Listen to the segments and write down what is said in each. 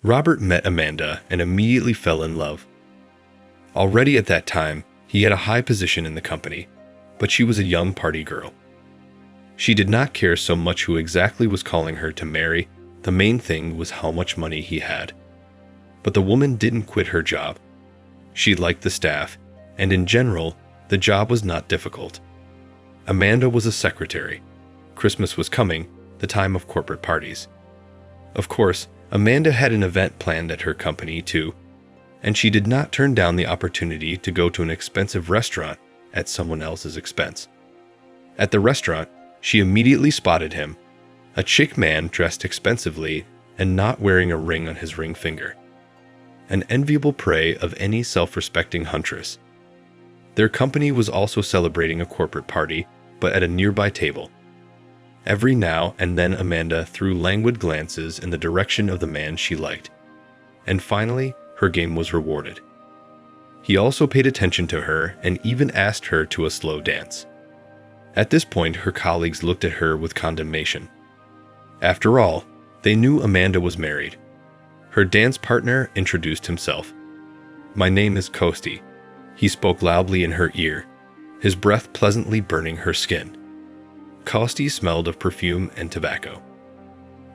Robert met Amanda and immediately fell in love. Already at that time, he had a high position in the company, but she was a young party girl. She did not care so much who exactly was calling her to marry. The main thing was how much money he had. But the woman didn't quit her job. She liked the staff, and in general, the job was not difficult. Amanda was a secretary. Christmas was coming, the time of corporate parties. Of course, Amanda had an event planned at her company too, and she did not turn down the opportunity to go to an expensive restaurant at someone else's expense. At the restaurant, she immediately spotted him, a chic man dressed expensively and not wearing a ring on his ring finger. An enviable prey of any self-respecting huntress. Their company was also celebrating a corporate party, but at a nearby table. Every now and then Amanda threw languid glances in the direction of the man she liked. And finally, her game was rewarded. He also paid attention to her and even asked her to a slow dance. At this point, her colleagues looked at her with condemnation. After all, they knew Amanda was married. Her dance partner introduced himself. "My name is Kosti." He spoke loudly in her ear, his breath pleasantly burning her skin. Kosti smelled of perfume and tobacco.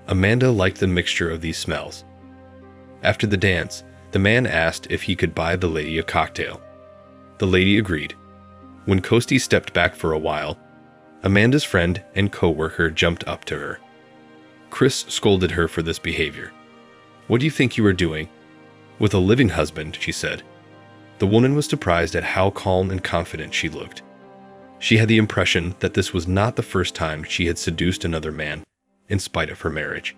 Amanda liked the mixture of these smells. After the dance, the man asked if he could buy the lady a cocktail. The lady agreed. When Kosti stepped back for a while, Amanda's friend and co-worker jumped up to her. Chris scolded her for this behavior. "What do you think you are doing?" "With a living husband," she said. The woman was surprised at how calm and confident she looked. She had the impression that this was not the first time she had seduced another man, in spite of her marriage.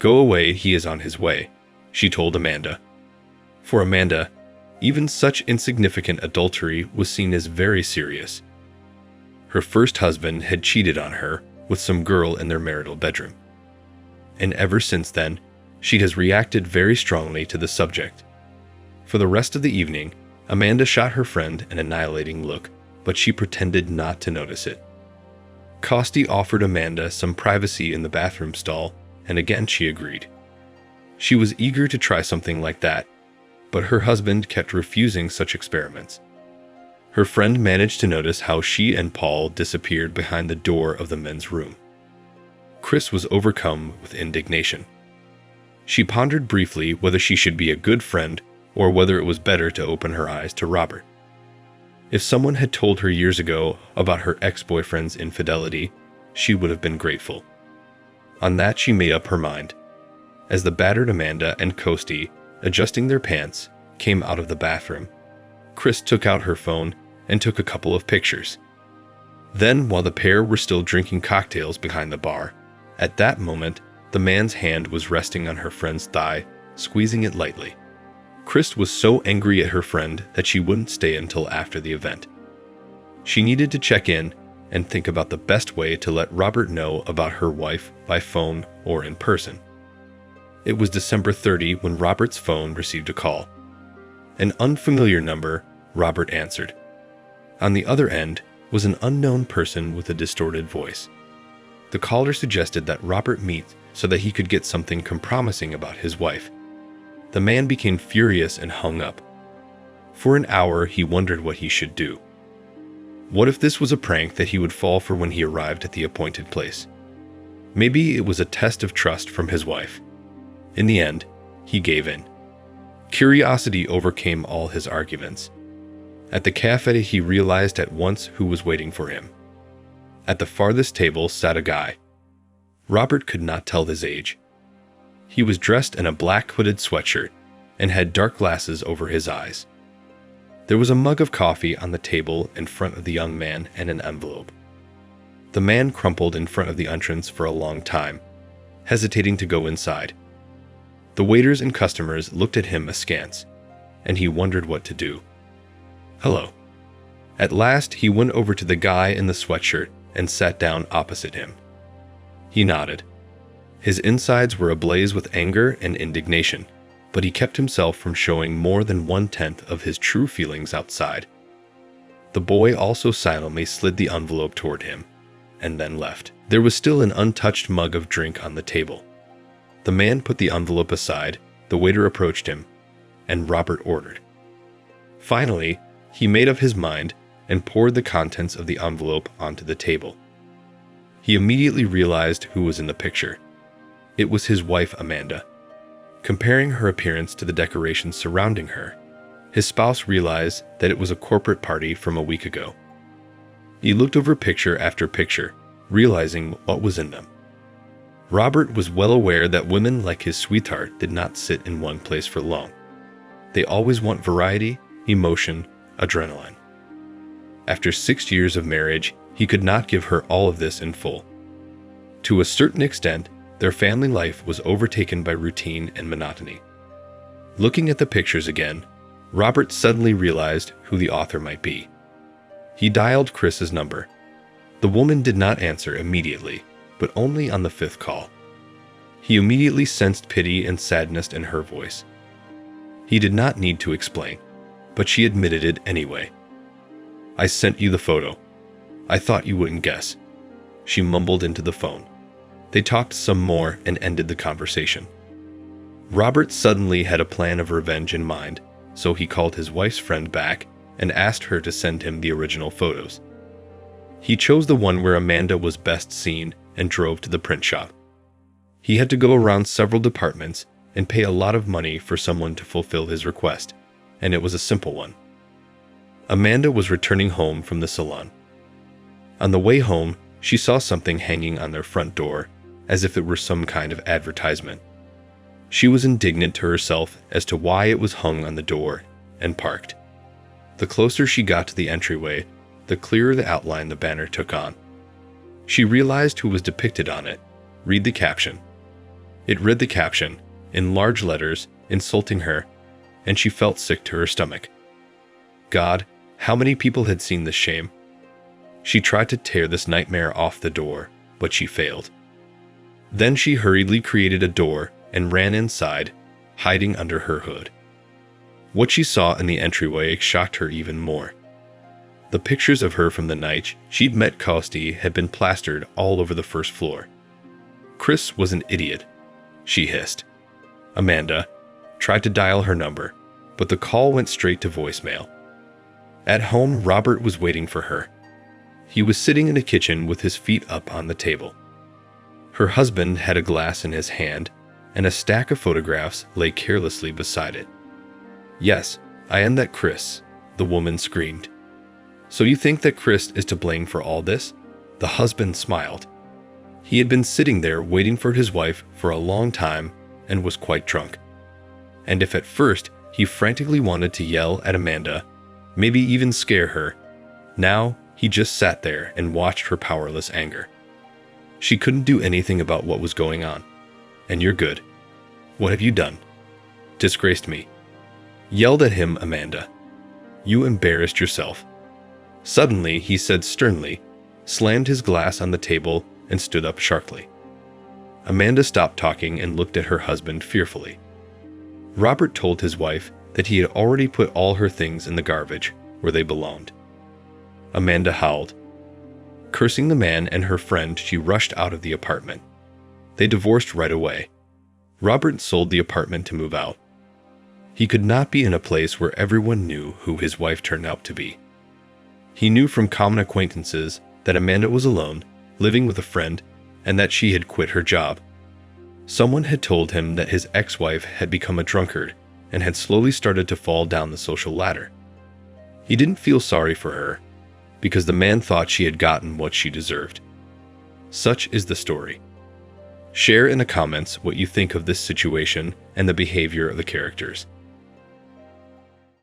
"Go away, he is on his way," she told Amanda. For Amanda, even such insignificant adultery was seen as very serious. Her first husband had cheated on her with some girl in their marital bedroom. And ever since then, she has reacted very strongly to the subject. For the rest of the evening, Amanda shot her friend an annihilating look, but she pretended not to notice it. Kosti offered Amanda some privacy in the bathroom stall, and again she agreed. She was eager to try something like that, but her husband kept refusing such experiments. Her friend managed to notice how she and Paul disappeared behind the door of the men's room. Chris was overcome with indignation. She pondered briefly whether she should be a good friend or whether it was better to open her eyes to Robert. If someone had told her years ago about her ex-boyfriend's infidelity, she would have been grateful. On that, she made up her mind. As the battered Amanda and Kosti, adjusting their pants, came out of the bathroom, Chris took out her phone and took a couple of pictures. Then, while the pair were still drinking cocktails behind the bar, at that moment, the man's hand was resting on her friend's thigh, squeezing it lightly. Chris was so angry at her friend that she wouldn't stay until after the event. She needed to check in and think about the best way to let Robert know about her wife by phone or in person. It was December 30 when Robert's phone received a call. An unfamiliar number, Robert answered. On the other end was an unknown person with a distorted voice. The caller suggested that Robert meet so that he could get something compromising about his wife. The man became furious and hung up. For an hour, he wondered what he should do. What if this was a prank that he would fall for when he arrived at the appointed place? Maybe it was a test of trust from his wife. In the end, he gave in. Curiosity overcame all his arguments. At the cafe, he realized at once who was waiting for him. At the farthest table sat a guy. Robert could not tell his age. He was dressed in a black hooded sweatshirt and had dark glasses over his eyes. There was a mug of coffee on the table in front of the young man and an envelope. The man crumpled in front of the entrance for a long time, hesitating to go inside. The waiters and customers looked at him askance, and he wondered what to do. "Hello." At last, he went over to the guy in the sweatshirt and sat down opposite him. He nodded. His insides were ablaze with anger and indignation, but he kept himself from showing more than 1/10 of his true feelings outside. The boy also silently slid the envelope toward him, and then left. There was still an untouched mug of drink on the table. The man put the envelope aside, the waiter approached him, and Robert ordered. Finally, he made up his mind and poured the contents of the envelope onto the table. He immediately realized who was in the picture. It was his wife, Amanda. Comparing her appearance to the decorations surrounding her, his spouse realized that it was a corporate party from a week ago. He looked over picture after picture, realizing what was in them. Robert was well aware that women like his sweetheart did not sit in one place for long. They always want variety, emotion, adrenaline. After 6 years of marriage, he could not give her all of this in full. To a certain extent, their family life was overtaken by routine and monotony. Looking at the pictures again, Robert suddenly realized who the author might be. He dialed Chris's number. The woman did not answer immediately, but only on the 5th call. He immediately sensed pity and sadness in her voice. He did not need to explain, but she admitted it anyway. "I sent you the photo. I thought you wouldn't guess," she mumbled into the phone. They talked some more and ended the conversation. Robert suddenly had a plan of revenge in mind, so he called his wife's friend back and asked her to send him the original photos. He chose the one where Amanda was best seen and drove to the print shop. He had to go around several departments and pay a lot of money for someone to fulfill his request, and it was a simple one. Amanda was returning home from the salon. On the way home, she saw something hanging on their front door, as if it were some kind of advertisement. She was indignant to herself as to why it was hung on the door, and parked. The closer she got to the entryway, the clearer the outline the banner took on. She realized who was depicted on it. Read the caption. It read the caption, in large letters, insulting her, and she felt sick to her stomach. God, how many people had seen this shame? She tried to tear this nightmare off the door, but she failed. Then she hurriedly created a door and ran inside, hiding under her hood. What she saw in the entryway shocked her even more. The pictures of her from the night she'd met Costi had been plastered all over the first floor. Chris was an idiot, she hissed. Amanda tried to dial her number, but the call went straight to voicemail. At home, Robert was waiting for her. He was sitting in the kitchen with his feet up on the table. Her husband had a glass in his hand, and a stack of photographs lay carelessly beside it. "Yes, I am that Chris," the woman screamed. "So you think that Chris is to blame for all this?" The husband smiled. He had been sitting there waiting for his wife for a long time and was quite drunk. And if at first he frantically wanted to yell at Amanda, maybe even scare her, now he just sat there and watched her powerless anger. She couldn't do anything about what was going on. "And you're good. What have you done?" "Disgraced me." Yelled at him, Amanda. "You embarrassed yourself." Suddenly, he said sternly, slammed his glass on the table, and stood up sharply. Amanda stopped talking and looked at her husband fearfully. Robert told his wife that he had already put all her things in the garbage, where they belonged. Amanda howled. Cursing the man and her friend, she rushed out of the apartment. They divorced right away. Robert sold the apartment to move out. He could not be in a place where everyone knew who his wife turned out to be. He knew from common acquaintances that Amanda was alone, living with a friend, and that she had quit her job. Someone had told him that his ex-wife had become a drunkard and had slowly started to fall down the social ladder. He didn't feel sorry for her, because the man thought she had gotten what she deserved. Such is the story. Share in the comments what you think of this situation and the behavior of the characters.